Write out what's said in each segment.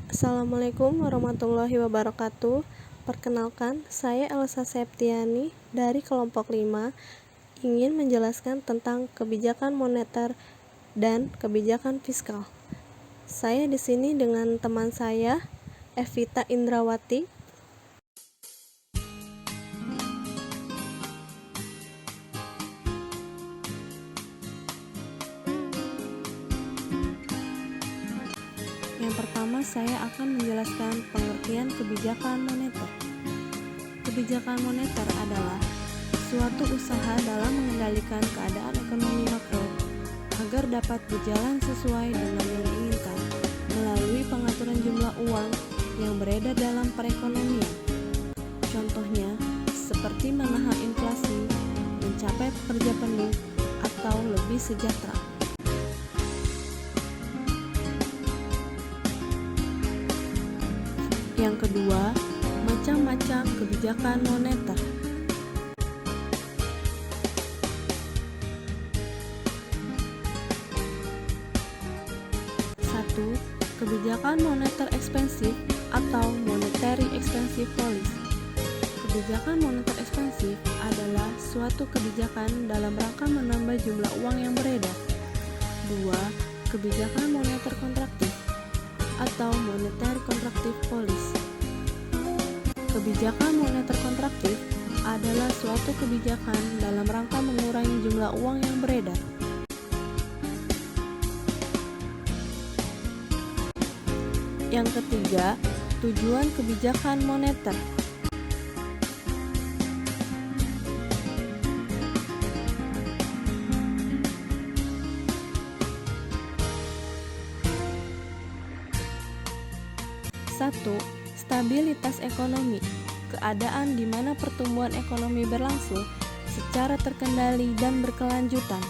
Assalamualaikum warahmatullahi wabarakatuh. Perkenalkan, saya Elsa Septiani dari kelompok 5 ingin menjelaskan tentang kebijakan moneter dan kebijakan fiskal. Saya di sini dengan teman saya, Evita Indrawati. Yang pertama, saya akan menjelaskan pengertian kebijakan moneter. Kebijakan moneter adalah suatu usaha dalam mengendalikan keadaan ekonomi makro agar dapat berjalan sesuai dengan yang diinginkan melalui pengaturan jumlah uang yang beredar dalam perekonomian. Contohnya, seperti menahan inflasi, mencapai pekerja penuh, atau lebih sejahtera. Yang kedua, macam-macam kebijakan moneter. Satu, kebijakan moneter ekspansif atau monetary expansive policy. Kebijakan moneter ekspansif adalah suatu kebijakan dalam rangka menambah jumlah uang yang beredar. Dua, kebijakan moneter kontraktif atau monetary contractive policy. Kebijakan moneter kontraktif adalah suatu kebijakan dalam rangka mengurangi jumlah uang yang beredar. Yang ketiga, tujuan kebijakan moneter. Satu, stabilitas ekonomi, keadaan di mana pertumbuhan ekonomi berlangsung secara terkendali dan berkelanjutan.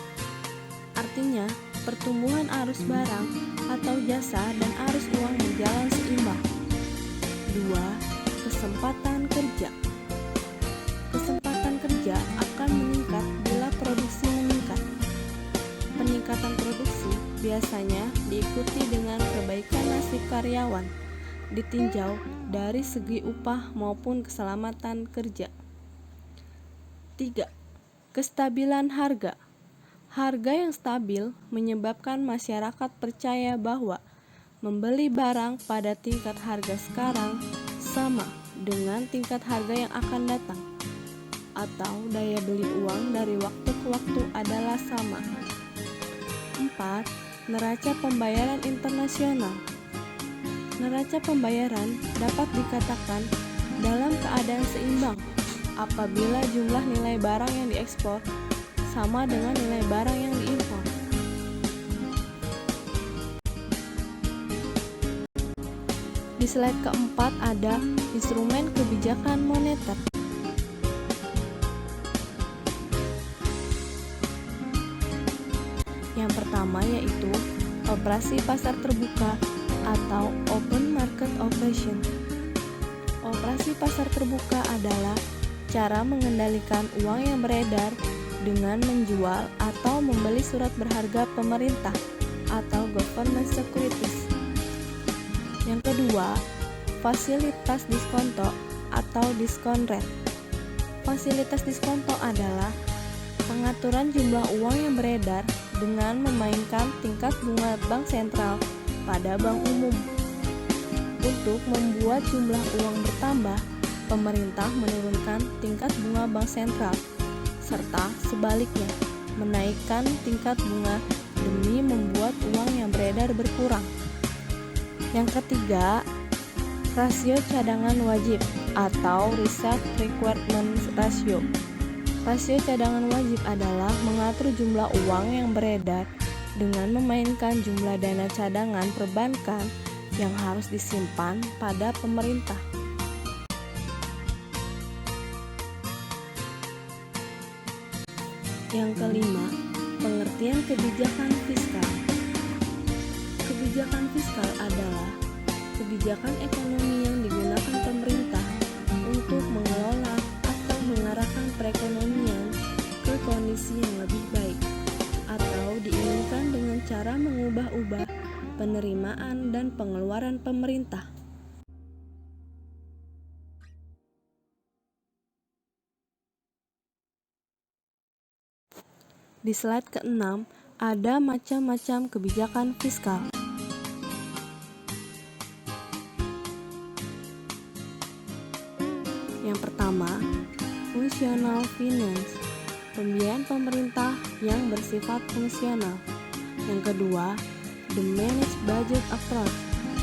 Artinya, pertumbuhan arus barang atau jasa dan arus uang berjalan seimbang. Dua, kesempatan kerja. Kesempatan kerja akan meningkat bila produksi meningkat. Peningkatan produksi biasanya diikuti dengan perbaikan nasib karyawan, ditinjau dari segi upah maupun keselamatan kerja. 3. Kestabilan harga. Harga yang stabil menyebabkan masyarakat percaya bahwa membeli barang pada tingkat harga sekarang sama dengan tingkat harga yang akan datang, atau daya beli uang dari waktu ke waktu adalah sama. 4. Neraca pembayaran internasional. Neraca pembayaran dapat dikatakan dalam keadaan seimbang apabila jumlah nilai barang yang diekspor sama dengan nilai barang yang diimpor. Di slide keempat ada instrumen kebijakan moneter. Yang pertama yaitu operasi pasar terbuka atau open market operation. Operasi pasar terbuka adalah cara mengendalikan uang yang beredar dengan menjual atau membeli surat berharga pemerintah atau government securities. Yang kedua, fasilitas diskonto atau discount rate. Fasilitas diskonto adalah pengaturan jumlah uang yang beredar dengan memainkan tingkat bunga bank sentral pada bank umum. Untuk membuat jumlah uang bertambah, pemerintah menurunkan tingkat bunga bank sentral, serta sebaliknya, menaikkan tingkat bunga demi membuat uang yang beredar berkurang. Yang ketiga, rasio cadangan wajib atau reserve requirement ratio. Rasio cadangan wajib adalah mengatur jumlah uang yang beredar dengan memainkan jumlah dana cadangan perbankan yang harus disimpan pada pemerintah. Yang kelima, pengertian kebijakan fiskal. Kebijakan fiskal adalah kebijakan ekonomi yang digunakan pemerintah untuk mengelola atau mengarahkan perekonomian ke kondisi yang lebih baik atau diinginkan dengan cara mengubah-ubah penerimaan dan pengeluaran pemerintah. Di slide ke-6, ada macam-macam kebijakan fiskal. Yang pertama, fungsional finance, pembiayaan pemerintah yang bersifat fungsional. Yang kedua, the managed budget approach,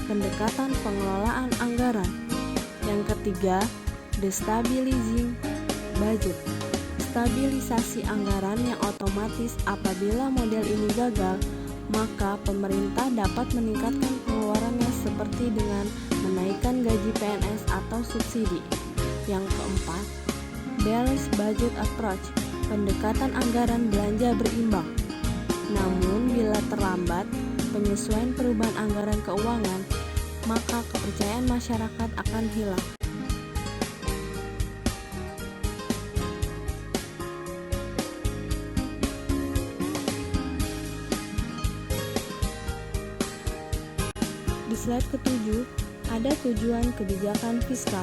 pendekatan pengelolaan anggaran. Yang ketiga, the stabilizing budget, stabilisasi anggaran yang otomatis apabila model ini gagal, maka pemerintah dapat meningkatkan pengeluarannya seperti dengan menaikkan gaji PNS atau subsidi. Yang keempat, balanced budget approach, pendekatan anggaran belanja berimbang. Namun bila terlambat penyesuaian perubahan anggaran keuangan, maka kepercayaan masyarakat akan hilang. Di slide ke-7, ada tujuan kebijakan fiskal.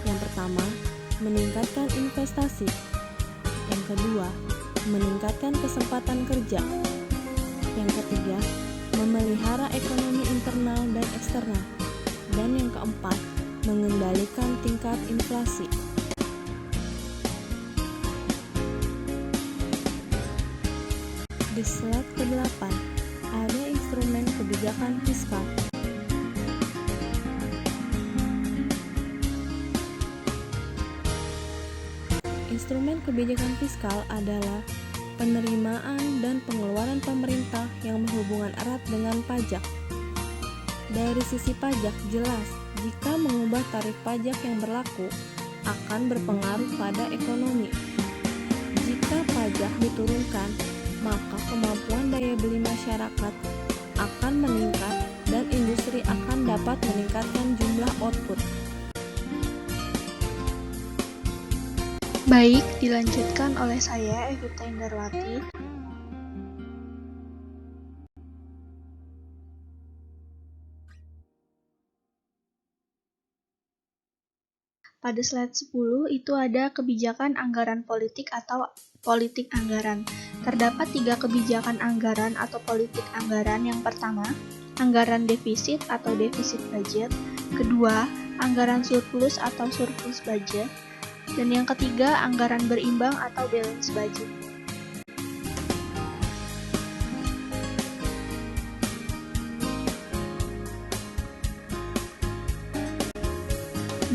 Yang pertama, meningkatkan investasi. Yang kedua, meningkatkan kesempatan kerja. Yang ketiga, memelihara ekonomi internal dan eksternal. Dan yang keempat, mengendalikan tingkat inflasi. Di slide ke-8, ada instrumen kebijakan fiskal. Instrumen kebijakan fiskal adalah penerimaan dan pengeluaran pemerintah yang berhubungan erat dengan pajak. Dari sisi pajak, jelas jika mengubah tarif pajak yang berlaku akan berpengaruh pada ekonomi. Jika pajak diturunkan, maka kemampuan daya beli masyarakat akan meningkat dan industri akan dapat meningkatkan jumlah output. Baik, dilanjutkan oleh saya, Evita Indarwati. Pada slide 10 itu ada kebijakan anggaran politik atau politik anggaran. Terdapat 3 kebijakan anggaran atau politik anggaran. Yang pertama, anggaran defisit atau defisit budget. Kedua, anggaran surplus atau surplus budget. Dan yang ketiga, anggaran berimbang atau balance budget.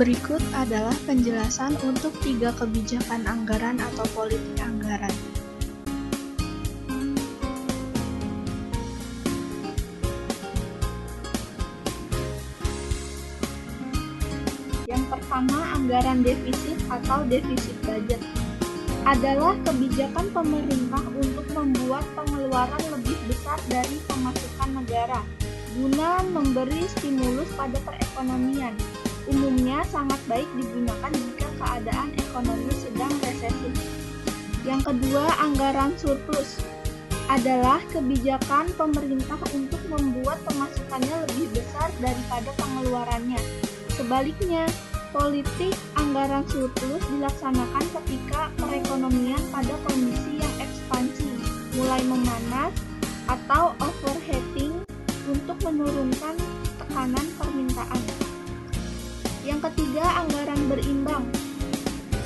Berikut adalah penjelasan untuk 3 kebijakan anggaran atau politik anggaran. Yang pertama, anggaran defisit atau defisit budget adalah kebijakan pemerintah untuk membuat pengeluaran lebih besar dari pemasukan negara guna memberi stimulus pada perekonomian. Umumnya sangat baik digunakan jika keadaan ekonomi sedang resesi. Yang kedua, anggaran surplus adalah kebijakan pemerintah untuk membuat pemasukannya lebih besar daripada pengeluarannya. Sebaliknya, politik anggaran surplus dilaksanakan ketika perekonomian pada kondisi yang ekspansi, mulai memanas atau overheating untuk menurunkan tekanan permintaan. Yang ketiga, anggaran berimbang.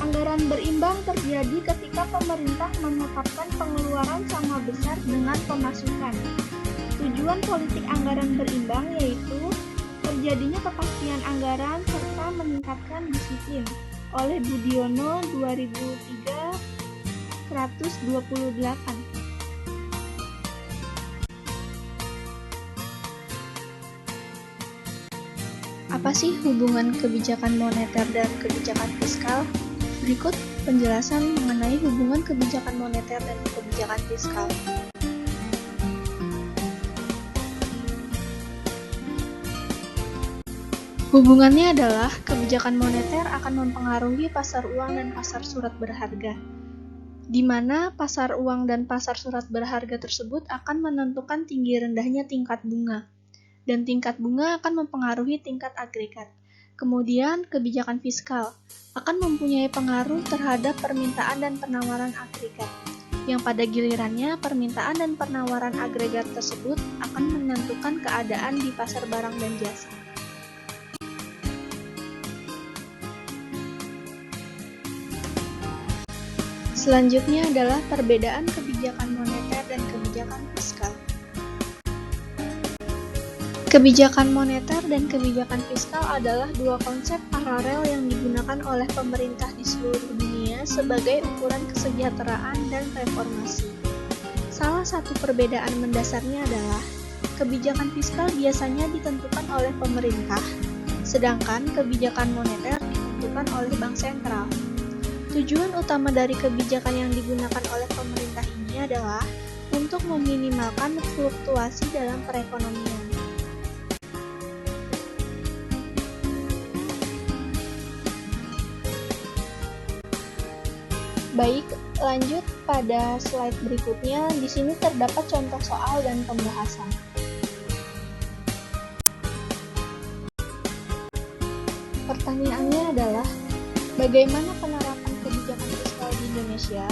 Anggaran berimbang terjadi ketika pemerintah menetapkan pengeluaran sama besar dengan pemasukan. Tujuan politik anggaran berimbang yaitu terjadinya kepastian anggaran serta meningkatkan disiplin. Oleh Budiono 2003-128. Apa sih hubungan kebijakan moneter dan kebijakan fiskal? Berikut penjelasan mengenai hubungan kebijakan moneter dan kebijakan fiskal. Hubungannya adalah kebijakan moneter akan mempengaruhi pasar uang dan pasar surat berharga. di mana pasar uang dan pasar surat berharga tersebut akan menentukan tinggi rendahnya tingkat bunga, dan tingkat bunga akan mempengaruhi tingkat agregat. Kemudian, kebijakan fiskal akan mempunyai pengaruh terhadap permintaan dan penawaran agregat, yang pada gilirannya permintaan dan penawaran agregat tersebut akan menentukan keadaan di pasar barang dan jasa. Selanjutnya adalah perbedaan kebijakan moneter dan kebijakan fiskal. Kebijakan moneter dan kebijakan fiskal adalah dua konsep paralel yang digunakan oleh pemerintah di seluruh dunia sebagai ukuran kesejahteraan dan reformasi. Salah satu perbedaan mendasarnya adalah kebijakan fiskal biasanya ditentukan oleh pemerintah, sedangkan kebijakan moneter ditentukan oleh bank sentral. Tujuan utama dari kebijakan yang digunakan oleh pemerintah ini adalah untuk meminimalkan fluktuasi dalam perekonomian. Baik, lanjut pada slide berikutnya. Di sini terdapat contoh soal dan pembahasan. Pertanyaannya adalah, bagaimana penerapan kebijakan fiskal di Indonesia?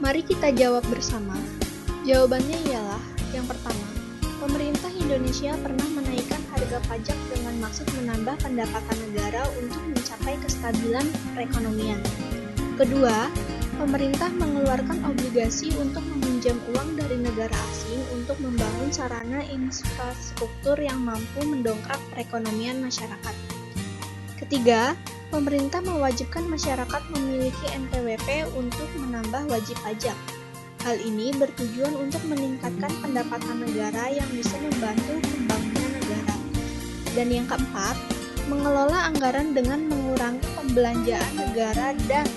Mari kita jawab bersama. Jawabannya ialah, yang pertama, pemerintah Indonesia pernah menaikkan harga pajak dengan maksud menambah pendapatan negara untuk mencapai kestabilan perekonomian. Kedua, pemerintah mengeluarkan obligasi untuk meminjam uang dari negara asing untuk membangun sarana infrastruktur yang mampu mendongkrak perekonomian masyarakat. Ketiga, pemerintah mewajibkan masyarakat memiliki NPWP untuk menambah wajib pajak. Hal ini bertujuan untuk meningkatkan pendapatan negara yang bisa membantu pembangunan negara. Dan yang keempat, mengelola anggaran dengan mengurangi pembelanjaan negara dan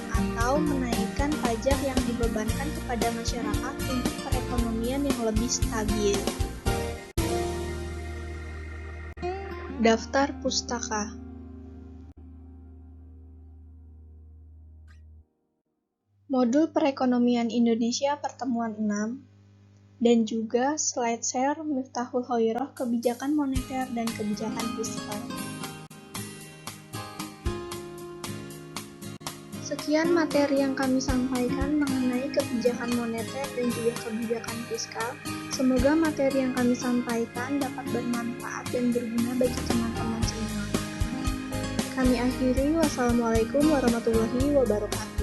atau menaikkan pajak yang dibebankan kepada masyarakat untuk perekonomian yang lebih stabil. Daftar pustaka. Modul Perekonomian Indonesia Pertemuan 6 dan juga slide share Miftahul Khoiroh Kebijakan Moneter dan Kebijakan Fiskal. Sekian materi yang kami sampaikan mengenai kebijakan moneter dan juga kebijakan fiskal. Semoga materi yang kami sampaikan dapat bermanfaat dan berguna bagi teman-teman semua. Kami akhiri, wassalamualaikum warahmatullahi wabarakatuh.